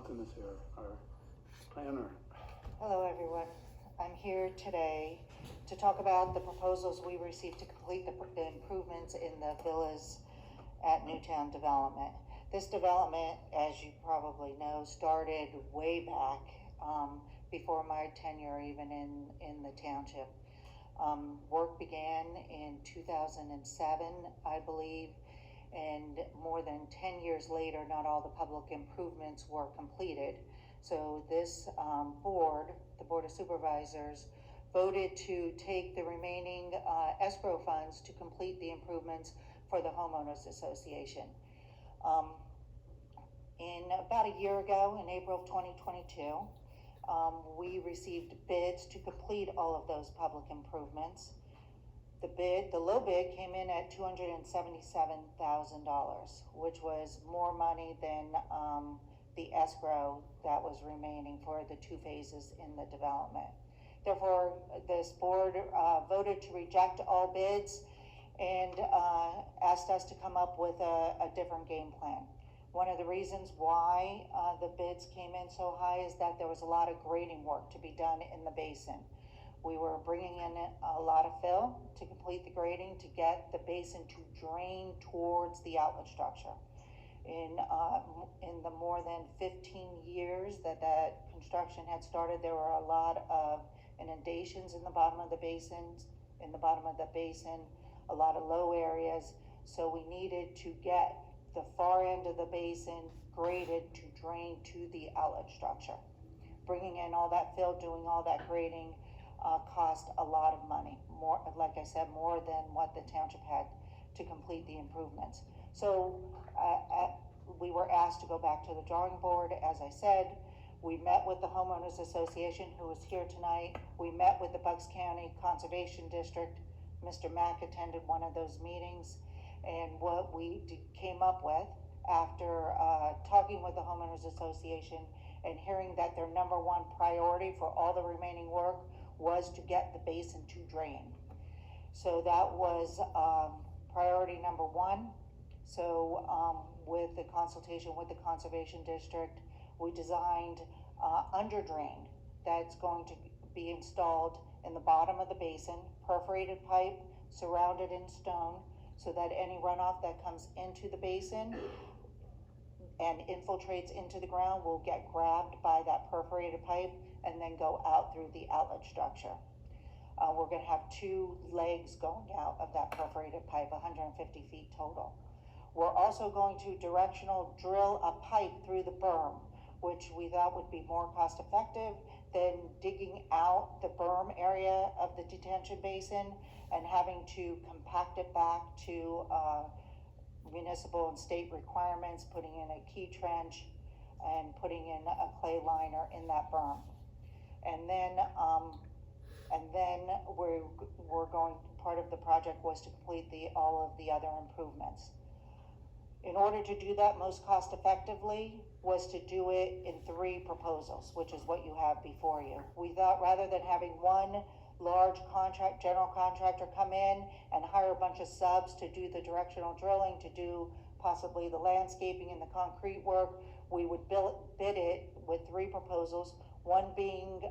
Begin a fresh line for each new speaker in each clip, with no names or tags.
Malcolm is here, our planner.
Hello, everyone. I'm here today to talk about the proposals we received to complete the improvements in the villas at Newtown development. This development, as you probably know, started way back before my tenure even in the township. Work began in 2007, I believe, and more than 10 years later, not all the public improvements were completed. So this board, the Board of Supervisors, voted to take the remaining escrow funds to complete the improvements for the Homeowners Association. In about a year ago, in April of 2022, we received bids to complete all of those public improvements. The low bid came in at $277,000, which was more money than the escrow that was remaining for the two phases in the development. Therefore, this board voted to reject all bids and asked us to come up with a different game plan. One of the reasons why the bids came in so high is that there was a lot of grading work to be done in the basin. We were bringing in a lot of fill to complete the grading to get the basin to drain towards the outlet structure. In the more than 15 years that construction had started, there were a lot of inundations in the bottom of the basin, a lot of low areas. So we needed to get the far end of the basin graded to drain to the outlet structure. Bringing in all that fill, doing all that grading, cost a lot of money, more, like I said, more than what the township had to complete the improvements. So we were asked to go back to the drawing board. As I said, we met with the Homeowners Association, who is here tonight. We met with the Bucks County Conservation District. Mr. Mack attended one of those meetings, and what we came up with after talking with the Homeowners Association and hearing that their number one priority for all the remaining work was to get the basin to drain. So that was priority number one. So with the consultation with the Conservation District, we designed underdrain that's going to be installed in the bottom of the basin, perforated pipe surrounded in stone, so that any runoff that comes into the basin and infiltrates into the ground will get grabbed by that perforated pipe and then go out through the outlet structure. We're going to have two legs going out of that perforated pipe, 150 feet total. We're also going to directional drill a pipe through the berm, which we thought would be more cost effective than digging out the berm area of the detention basin and having to compact it back to municipal and state requirements, putting in a key trench and putting in a clay liner in that berm. And then we're going, part of the project was to complete all of the other improvements. In order to do that most cost effectively was to do it in three proposals, which is what you have before you. We thought rather than having one large general contractor come in and hire a bunch of subs to do the directional drilling, to do possibly the landscaping and the concrete work, we would bid it with three proposals, one being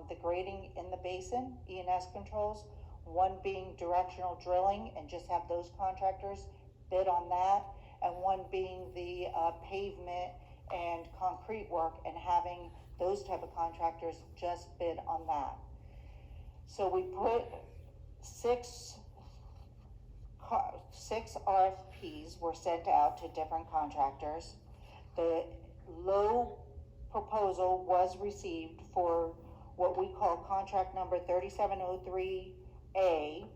the grading in the basin, E&S controls, one being directional drilling and just have those contractors bid on that, and one being the pavement and concrete work and having those type of contractors just bid on that. So we put six RFPs were sent out to different contractors. The low proposal was received for what we call contract number 3703A,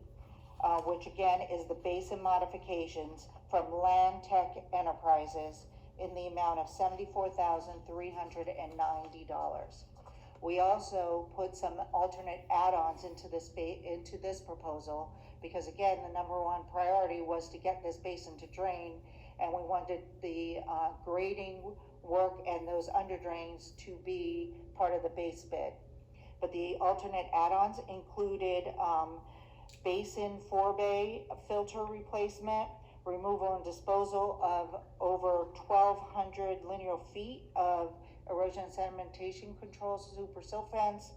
which again is the Basin Modifications from Land Tech Enterprises in the amount of $74,390. We also put some alternate add-ons into this proposal because again, the number one priority was to get this basin to drain, and we wanted the grading work and those underdrains to be part of the base bid. But the alternate add-ons included basin forebay filter replacement, removal and disposal of over 1,200 linear feet of erosion erosion and sedimentation control super silt fence,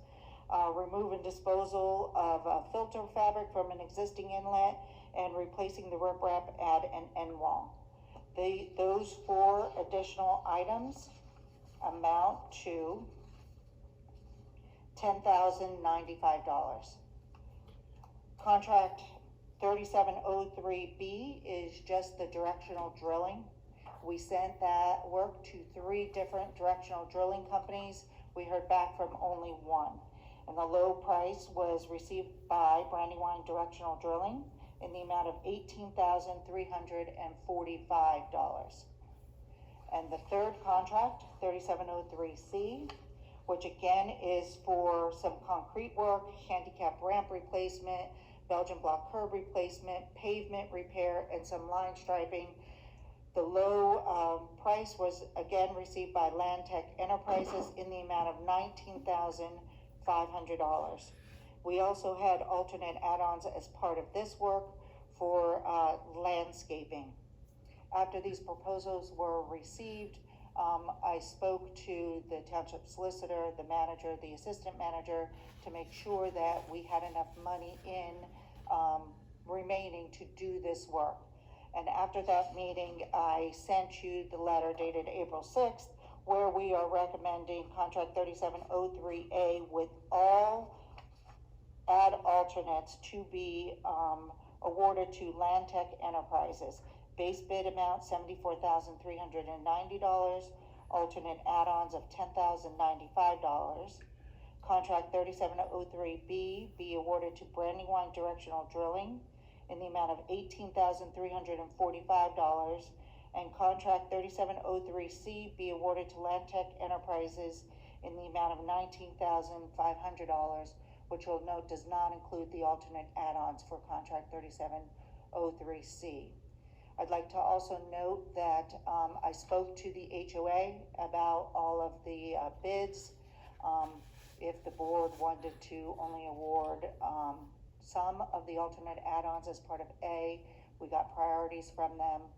remove and disposal of filter fabric from an existing inlet, and replacing the riprap at an end wall. Those 4 additional items amount to $10,095. Contract 3703B is just the directional drilling. We sent that work to 3 different directional drilling companies. We heard back from only 1. And the low price was received by Brandywine Directional Drilling in the amount of $18,345. And the 3rd contract, 3703C, which again is for some concrete work, handicap ramp replacement, Belgian block curb replacement, pavement repair, and some line striping. The low price was again received by Landtech Enterprises in the amount of $19,500. We also had alternate add-ons as part of this work for landscaping. After these proposals were received, I spoke to the Township Solicitor, the manager, the assistant manager, to make sure that we had enough money in remaining to do this work. And after that meeting, I sent you the letter dated April 6th, where we are recommending contract 3703A with all add alternates to be awarded to Landtech Enterprises. Base bid amount $74,390, alternate add-ons of $10,095. Contract 3703B be awarded to Brandywine Directional Drilling in the amount of $18,345, and contract 3703C be awarded to Landtech Enterprises in the amount of $19,500, which you'll note does not include the alternate add-ons for contract 3703C. I'd like to also note that I spoke to the HOA about all of the bids. If the board wanted to only award some of the alternate add-ons as part of A, we got priorities from them.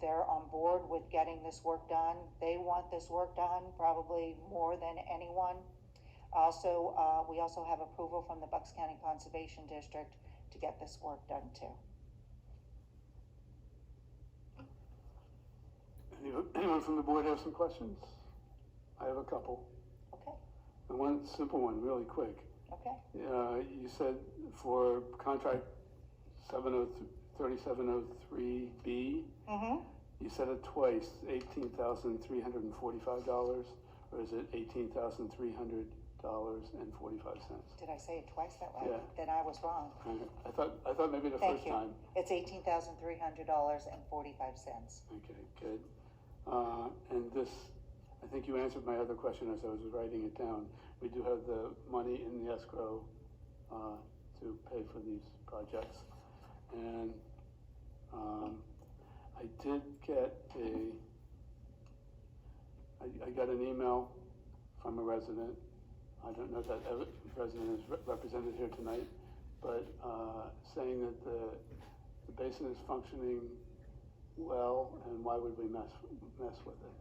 They're on board with getting this work done. They want this work done probably more than anyone. Also, we also have approval from the Bucks County Conservation District to get this work done too.
Anyone from the board have some questions? I have a couple.
Okay.
And one simple one, really quick.
Okay.
You said for contract 3703B, you said it twice, $18,345, or is it $18,300.45?
Did I say it twice that way?
Yeah.
Then I was wrong.
I thought maybe the
Thank
first
you.
time.
It's $18,300.45.
Okay, good. And this, I think you answered my other question as I was writing it down. We do have the money in the escrow to pay for these projects. And I did get I got an email from a resident. I don't know if that resident is represented here tonight, but saying that the basin is functioning well, and why would we mess with it?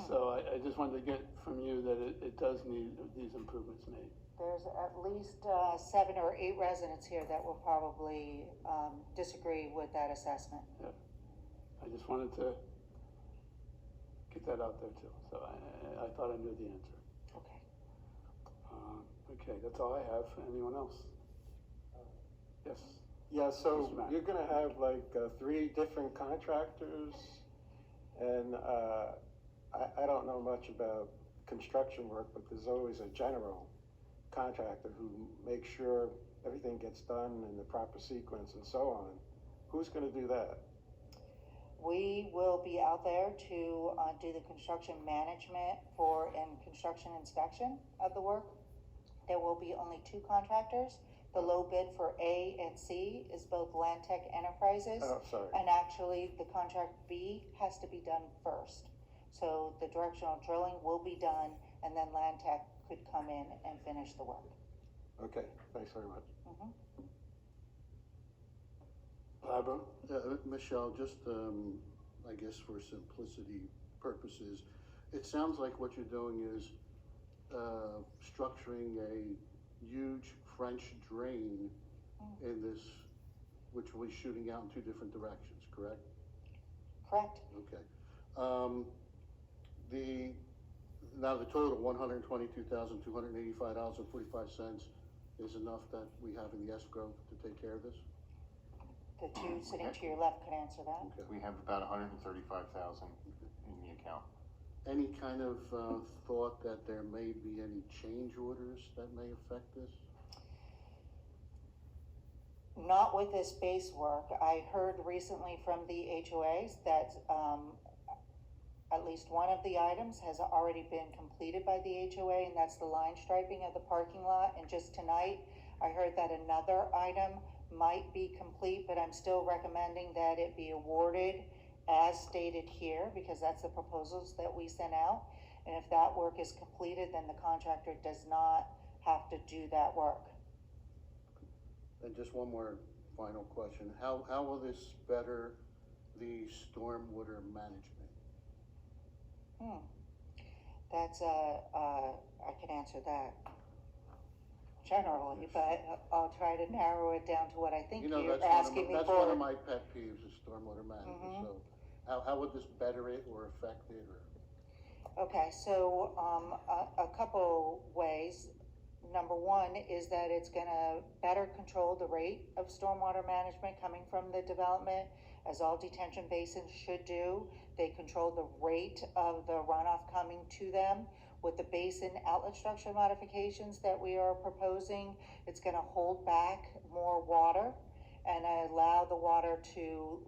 So I just wanted to get from you that it does need these improvements made.
There's at least 7 or 8 residents here that will probably disagree with that assessment.
Yeah, I just wanted to get that out there too. So I thought I knew the answer.
Okay.
Okay, that's all I have. Anyone else? Yes.
Yeah, so you're gonna have like 3 different contractors, and I don't know much about construction work, but there's always a general contractor who makes sure everything gets done in the proper sequence and so on. Who's gonna do that?
We will be out there to do the construction management and construction inspection of the work. There will be only 2 contractors. The low bid for A and C is both Landtech Enterprises.
Oh, sorry.
And actually, the contract B has to be done first. So the directional drilling will be done, and then Landtech could come in and finish the work.
Okay, thanks very much.
Barbara?
Michele, just I guess for simplicity purposes, it sounds like what you're doing is, structuring a huge French drain in this, which will be shooting out in two different directions, correct?
Correct.
Okay. Now the total, $122,285.45 is enough that we have in the escrow to take care of this?
The two sitting to your left could answer that.
Okay.
We have about 135,000 in the account.
Any kind of, thought that there may be any change orders that may affect this?
Not with this base work. I heard recently from the HOAs that, at least one of the items has already been completed by the HOA, and that's the line striping of the parking lot. And just tonight, I heard that another item might be complete, but I'm still recommending that it be awarded as stated here, because that's the proposals that we sent out. And if that work is completed, then the contractor does not have to do that work.
And just one more final question. How will this better the stormwater management?
That's I can answer that generally, but I'll try to narrow it down to what I think you're asking me for.
That's one of my pet peeves is stormwater management. So how would this better it or affect it or?
Okay, so a couple ways. Number one is that it's gonna better control the rate of stormwater management coming from the development, as all detention basins should do. They control the rate of the runoff coming to them. With the basin outlet structure modifications that we are proposing, it's gonna hold back more water and allow the water to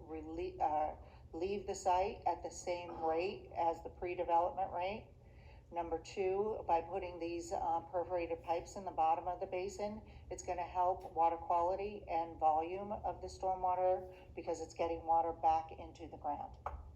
leave the site at the same rate as the pre-development rate. Number two, by putting these perforated pipes in the bottom of the basin, it's gonna help water quality and volume of the stormwater because it's getting water back into the ground.